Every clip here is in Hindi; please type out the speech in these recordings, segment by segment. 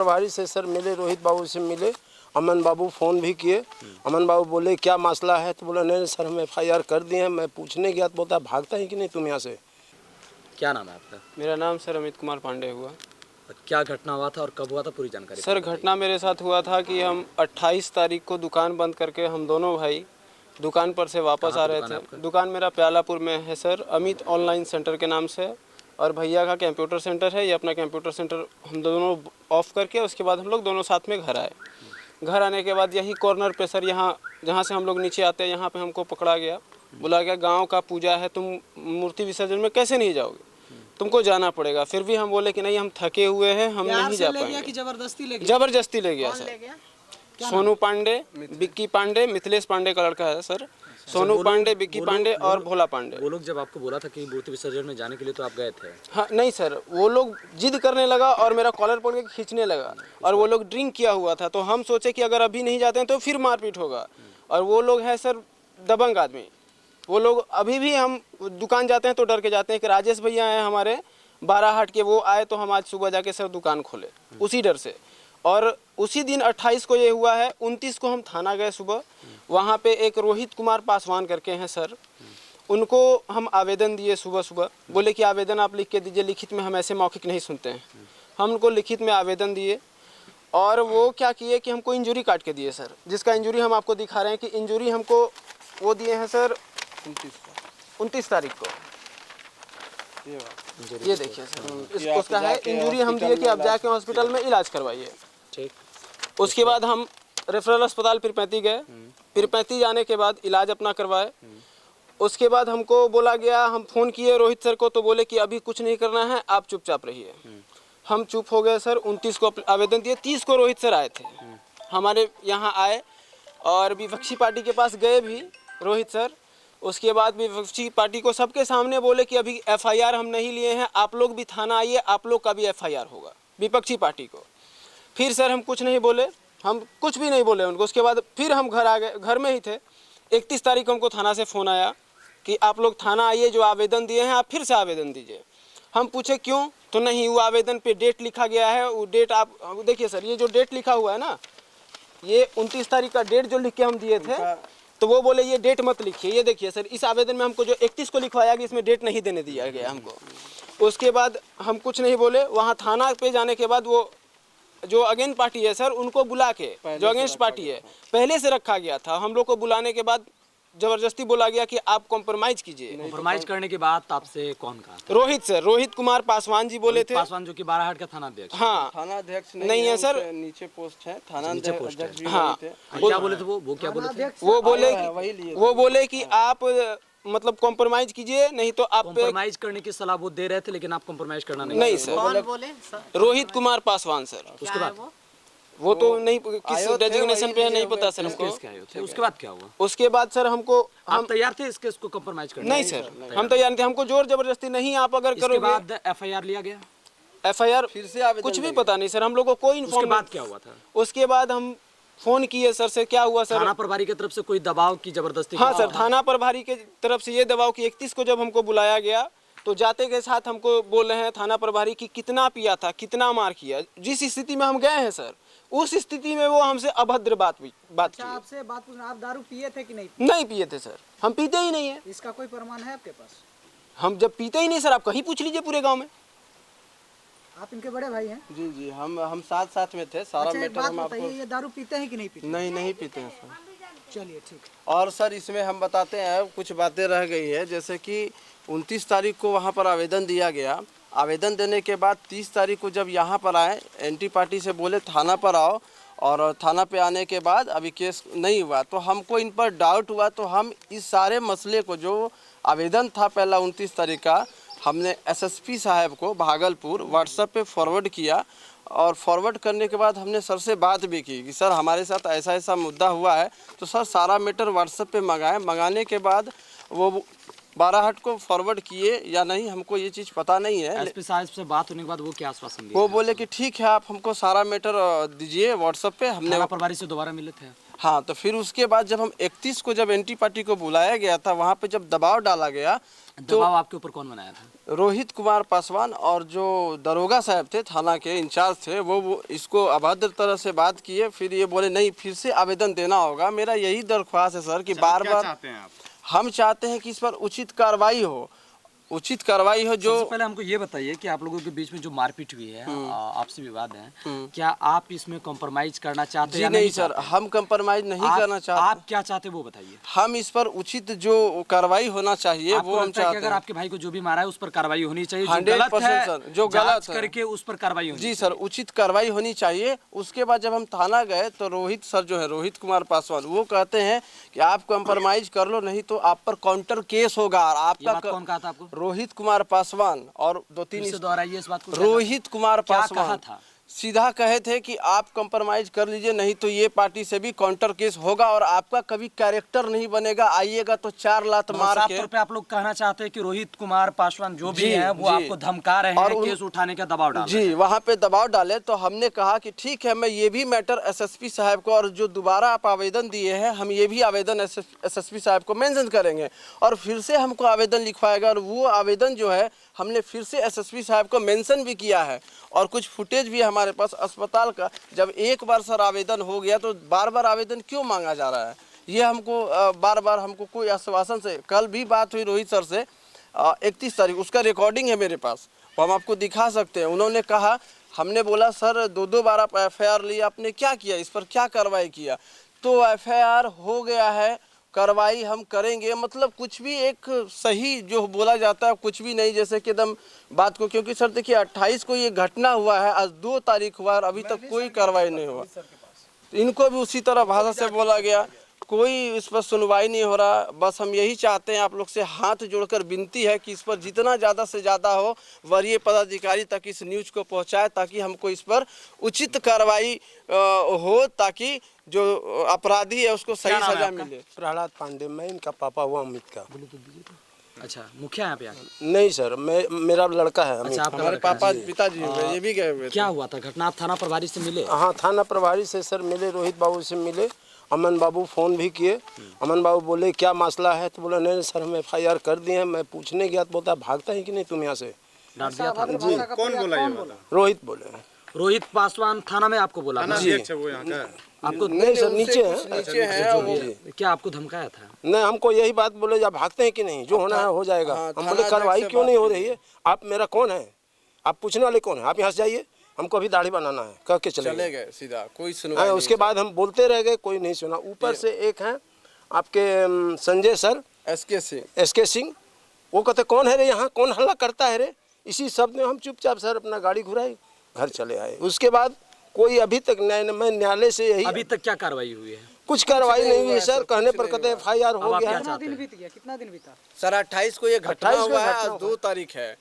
प्रभारी से सर मिले, रोहित बाबू से मिले, अमन बाबू फ़ोन भी किए। अमन बाबू बोले क्या मसला है, तो बोला नहीं सर हम FIR कर दिए हैं। मैं पूछने गया तो बोलता भागता है कि नहीं तुम यहाँ से। क्या नाम है आपका? मेरा नाम सर अमित कुमार पांडे हुआ। क्या घटना हुआ था और कब हुआ था, पूरी जानकारी? सर घटना मेरे साथ हुआ था कि हम 28 तारीख को दुकान बंद करके हम दोनों भाई दुकान पर से वापस आ रहे थे। दुकान मेरा प्यालापुर में है सर, अमित ऑनलाइन सेंटर के नाम से, और भैया का कंप्यूटर सेंटर है। ये अपना कंप्यूटर सेंटर हम दोनों ऑफ करके उसके बाद हम लोग दोनों साथ में घर आए। घर आने के बाद यही कॉर्नर पे सर, यहाँ जहाँ से हम लोग नीचे आते हैं यहाँ पे हमको पकड़ा गया, बुला गया गांव का पूजा है, तुम मूर्ति विसर्जन में कैसे नहीं जाओगे, तुमको जाना पड़ेगा। फिर भी हम बोले कि नहीं हम थके हुए हैं, हम नहीं जा पाएंगे। जबरदस्ती ले गया सर। सोनू पांडे, बिक्की पांडे, मिथिलेश पांडे का लड़का है सर। सोनू पांडे, बिक्की पांडे और भोला पांडे। वो लोग जब आपको बोला था कि मूर्ति विसर्जन में जाने के लिए तो आप गए थे? हाँ नहीं सर, वो लोग जिद करने लगा और मेरा कॉलर पकड़ के खींचने लगा, और वो लोग ड्रिंक किया हुआ था। तो हम सोचे कि अगर अभी नहीं जाते हैं तो फिर मारपीट होगा। और वो लोग है सर दबंग आदमी। वो लोग अभी भी, हम दुकान जाते हैं तो डर के जाते हैं कि राजेश भैया हैं हमारे 12 हाट के, वो आए तो हम आज सुबह जाके सर दुकान खोले उसी डर से। और उसी दिन 28 को ये हुआ है। 29 को हम थाना गए सुबह, वहाँ पे एक रोहित कुमार पासवान करके हैं सर, उनको हम आवेदन दिए सुबह सुबह। बोले कि आवेदन आप लिख के दीजिए, लिखित में हम ऐसे मौखिक नहीं सुनते हैं। हम उनको लिखित में आवेदन दिए, और वो क्या किए कि हमको इंजरी काट के दिए सर, जिसका इंजरी हम आपको दिखा रहे हैं कि इंजरी हमको वो दिए हैं सर 29 तारीख को। ये देखिए सर, उसका है इंजरी हम दिए कि आप जाके हॉस्पिटल में इलाज करवाइए। ठीक। उसके बाद हम रेफरल अस्पताल पिरपैंती गए। पिरपैंती जाने के बाद इलाज अपना करवाए। उसके बाद हमको बोला गया, हम फ़ोन किए रोहित सर को, तो बोले कि अभी कुछ नहीं करना है, आप चुपचाप रहिए। हम चुप हो गए सर। 29 को आवेदन दिए। 30 को रोहित सर आए थे हमारे यहाँ आए, और विपक्षी पार्टी के पास गए भी रोहित सर। उसके बाद भी विपक्षी पार्टी को सबके सामने बोले कि अभी FIR हम नहीं लिए हैं, आप लोग भी थाना आइए, आप लोग का भी FIR होगा, विपक्षी पार्टी को। फिर सर हम कुछ नहीं बोले, हम कुछ भी नहीं बोले उनको। उसके बाद फिर हम घर आ गए, घर में ही थे। 31 तारीख को हमको थाना से फ़ोन आया कि आप लोग थाना आइए, जो आवेदन दिए हैं आप फिर से आवेदन दीजिए। हम पूछे क्यों, तो नहीं वो आवेदन पे डेट लिखा गया है, वो डेट आप देखिए सर, ये जो डेट लिखा हुआ है ना, ये 29 तारीख का डेट जो लिख के हम दिए थे, तो वो बोले ये डेट मत लिखिए। ये देखिए सर, इस आवेदन में हमको जो 31 को लिखवाया गया, इसमें डेट नहीं देने दिया गया हमको। उसके बाद हम कुछ नहीं बोले। वहाँ थाना पे जाने के बाद वो जो अगेंस्ट पार्टी है सर, उनको बुला के, जो अगेंस्ट पार्टी है पहले से रखा गया था, हम लोग को बुलाने के बाद जबरदस्ती बोला गया कि आप कॉम्प्रोमाइज कीजिए। कॉम्प्रोमाइज करने के बाद आपसे कौन कहा था? रोहित सर, रोहित कुमार पासवान जी बोले थे। पासवान जो कि 12 हाट का थाना अध्यक्ष। हाँ, थाना अध्यक्ष नहीं है सर, नीचे पोस्ट है, थाना नीचे पोस्ट है। हाँ, क्या बोले थे वो क्या बोले थे? वो बोले कि आप मतलब कॉम्प्रोमाइज कीजिए, नहीं तो आप कॉम्प्रोमाइज करने की सलाह वो दे रहे थे, लेकिन आप कॉम्प्रोमाइज करना नहीं सर। कौन बोले? रोहित कुमार पासवान सर। उसके बाद वो तो नहीं, किस डेजिग्नेशन पे है नहीं पता सर हमको। उसके बाद क्या हुआ? उसके बाद सर हमको, हम तैयार थे इसको कॉम्प्रोमाइज करने? नहीं सर, हम तैयार थे, हमको जोर जबरदस्ती नहीं, आप अगर करोगे। इसके बाद FIR लिया गया? FIR फिर से कुछ भी पता नहीं सर, हम लोग को कोई इन्फॉर्मेशन। उसके बाद क्या हुआ था? उसके बाद हम फोन किए सर से, क्या हुआ सर? थाना प्रभारी की तरफ से कोई दबाव की जबरदस्ती? हाँ सर, थाना प्रभारी के तरफ से ये दबाव कि 31 को जब हमको बुलाया गया तो जाते के साथ हमको बोल रहे हैं थाना प्रभारी कि कितना पिया था, कितना मार किया। जिस स्थिति में हम गए हैं सर, उस स्थिति में वो हमसे अभद्र बात की। आपसे बात पूछना, आप दारू पिए थे कि नहीं? नहीं पिए थे सर, हम पीते ही नहीं है। इसका कोई प्रमाण है आपके पास? हम जब पीते ही नहीं सर, आप कहीं पूछ लीजिए पूरे गांव में। आप इनके बड़े भाई हैं? जी जी, हम साथ में थे। सारा मैटर हम आपको। ये दारू पीते हैं कि नहीं पीते? नहीं पीते हैं सर। चलिए ठीक। और सर इसमें हम बताते हैं, कुछ बातें रह गई है, जैसे कि 29 तारीख को वहाँ पर आवेदन दिया गया। आवेदन देने के बाद 30 तारीख को जब यहाँ पर आए, एंटी पार्टी से बोले थाना पर आओ, और थाना पे आने के बाद अभी केस नहीं हुआ, तो हमको इन पर डाउट हुआ। तो हम इस सारे मसले को, जो आवेदन था पहला 29 तारीख का, हमने SSP साहब को भागलपुर व्हाट्सएप पे फॉरवर्ड किया। और फॉरवर्ड करने के बाद हमने सर से बात भी की कि सर हमारे साथ ऐसा मुद्दा हुआ है। तो सर सारा मैटर व्हाट्सएप पे मंगाए। मंगाने के बाद वो बाराहट को फॉरवर्ड किए या नहीं हमको ये चीज़ पता नहीं है। एसपी साहब से बात होने के बाद वो क्या आश्वासन दिए? वो बोले कि ठीक है आप हमको सारा मैटर दीजिए व्हाट्सएप पे। हमने थाना प्रभारी से दोबारा मिले थे? हाँ, तो फिर उसके बाद जब हम 31 को जब एंटी पार्टी को बुलाया गया था, वहाँ पे जब दबाव डाला गया तो दबाव आपके ऊपर कौन बनाया था? रोहित कुमार पासवान और जो दरोगा साहब थे, थाना के इंचार्ज थे, वो इसको अभद्र तरह से बात किए। फिर ये बोले नहीं फिर से आवेदन देना होगा। मेरा यही दरख्वास्त है सर कि बार बार हम चाहते हैं कि इस पर उचित कार्रवाई हो, उचित कार्रवाई हो। जो सबसे पहले हमको ये बताइए कि आप लोगों के बीच में जो मारपीट हुई है, आपसी विवाद है, क्या आप इसमें कॉम्प्रोमाइज करना चाहते हैं? जी या नहीं सर, हम कंप्रोमाइज नहीं करना चाहते। आप क्या चाहते हैं वो बताइए। हम इस पर उचित जो कार्रवाई होना चाहिए वो हम चाहते हैं। अगर आपके भाई को जो भी मारा है उस पर कार्रवाई होनी चाहिए। 100% सर, जो गलत है करके उस पर कार्रवाई होनी जी सर, उचित कार्रवाई होनी चाहिए। उसके बाद जब हम थाना गए तो रोहित सर जो है, रोहित कुमार पासवान, वो कहते हैं कि आप कंप्रोमाइज कर लो नहीं तो आप पर काउंटर केस होगा। और आपका कौन कहा था आपको? रोहित कुमार पासवान और 2-3 दोहराइए इस बात को। रोहित कुमार क्या पासवान कहा था? सीधा कहे थे कि आप कंप्रोमाइज कर लीजिए नहीं तो ये पार्टी से भी काउंटर केस होगा और आपका कभी कैरेक्टर नहीं बनेगा। आइएगा तो 4 लात मार के। तौर पे आप लोग कहना चाहते हैं कि रोहित कुमार पासवान जो भी हैं वो आपको धमका रहे हैं, केस उठाने का दबाव डाल रहे हैं। जी, वहाँ पे दबाव डाले तो हमने कहा कि ठीक है, मैं ये भी मैटर एसएसपी साहब को, और जो दोबारा आप आवेदन दिए हैं हम ये भी आवेदन एसएसपी साहब को मेंशन करेंगे और फिर से हमको आवेदन लिखवाएगा। और वो आवेदन जो है हमने फिर से एसएसपी साहब को मेंशन भी किया है और कुछ फुटेज भी हमारे पास अस्पताल का। जब एक बार सर आवेदन हो गया तो बार बार आवेदन क्यों मांगा जा रहा है? ये हमको बार बार हमको कोई आश्वासन से, कल भी बात हुई रोहित सर से 31 तारीख, उसका रिकॉर्डिंग है मेरे पास, वो हम आपको दिखा सकते हैं। उन्होंने कहा, हमने बोला सर 2-2 बार आप एफआईआर लिया, आपने क्या किया, इस पर क्या कार्रवाई किया? तो एफआईआर हो गया है, कार्रवाई हम करेंगे। मतलब कुछ भी एक सही जो बोला जाता है कुछ भी नहीं, जैसे कि एकदम बात को, क्योंकि सर देखिए 28 को ये घटना हुआ है, आज 2 तारीख हुआ और अभी तक कोई कार्रवाई नहीं हुआ। इनको भी उसी तरह भाषा से बोला गया, कोई इस पर सुनवाई नहीं हो रहा। बस हम यही चाहते हैं, आप लोग से हाथ जोड़कर विनती है कि इस पर जितना ज़्यादा से ज़्यादा हो वरीय पदाधिकारी तक इस न्यूज़ को पहुंचाए ताकि हमको इस पर उचित कार्रवाई हो, ताकि जो अपराधी है उसको सही सजा मिले। प्रहलाद पांडे, मैं इनका पापा हुआ अमित का। अच्छा, मुखिया यहाँ पे आ गए? नहीं सर, मेरा लड़का है अमित। अच्छा, आपका हमारे लड़का है। पापा पिताजी हुए, ये भी गए हुए थे। क्या हुआ था घटना? आप थाना प्रभारी से मिले? हाँ, थाना प्रभारी से सर मिले, रोहित बाबू से मिले, अमन बाबू फ़ोन भी किए। अमन बाबू बोले क्या मसला है, तो बोला नहीं सर हम एफआईआर कर दिए हैं। मैं पूछने गया तो बोलता भागता है कि नहीं तुम यहाँ से। डांट दिया था? जी, कौन बोला ये वाला? रोहित बोले। रोहित पासवान थाना में आपको बोला था? जी, आपको नहीं सर, नीचे है। नीचे है वो। क्या आपको धमकाया था? नहीं, हमको यही बात बोले जब भागते हैं कि नहीं, जो होना है हो जाएगा। हम बोले कार्रवाई क्यों नहीं हो रही है? आप मेरा कौन है? आप पूछने वाले कौन है? आप यहाँ से जाइए, हमको अभी दाढ़ी बनाना है, कह के चले गए सीधा, कोई सुनवाई नहीं। उसके बाद हम बोलते रह गए, कोई नहीं सुना। ऊपर से एक है आपके संजय सर, एसके सिंह, वो कहते कौन है रे यहाँ, कौन हल्ला करता है रे? इसी शब्द में हम चुपचाप सर अपना गाड़ी घुराई, घर चले आए। उसके बाद कोई अभी तक मैं न्यायालय से यही, अभी तक क्या कार्रवाई हुई है? कुछ कार्रवाई नहीं हुई सर। कहने पर कहते एफआईआर हो गया। कितना दिन बीत गया? कितना दिन बीता? सर 28 को ये घटना हुआ है, आज 2 तारीख है,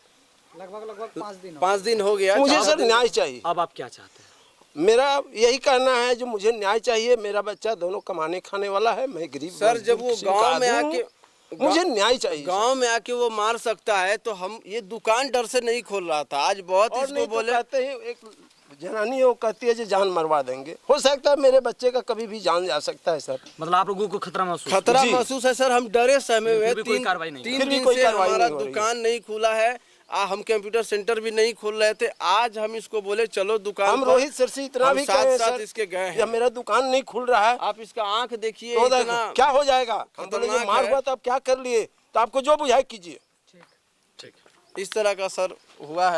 लगभग 5 दिन। 5 दिन हो गया। मुझे सर न्याय चाहिए। अब आप क्या चाहते हैं? मेरा यही कहना है, जो मुझे न्याय चाहिए। मेरा बच्चा दोनों कमाने खाने वाला है, मैं गरीब। सर जब वो गांव में आके, मुझे न्याय चाहिए। गांव में आके वो मार सकता है तो हम, ये दुकान डर से नहीं खोल रहा था। आज बहुत इसको बोले, कहते हैं एक जनानी है, वो कहती है जो जान मरवा देंगे। हो सकता है मेरे बच्चे का कभी भी जान जा सकता है सर। मतलब आप लोगों को खतरा महसूस है सर। हम डरे सहमे हुए, फिर भी कोई कार्रवाई नहीं। 3 दिन से हमारा दुकान नहीं खुला है। हम कंप्यूटर सेंटर भी नहीं खोल रहे थे। आज हम इसको बोले चलो दुकान, हम रोहित सर से इतना भी कहे साथ इसके गए हैं, मेरा दुकान नहीं खुल रहा है, आप इसका आंख देखिए, तो क्या हो जाएगा। हम बोले जो मार हुआ तो आप क्या कर लिए, तो आपको जो बुझाए कीजिए। इस तरह का सर हुआ है।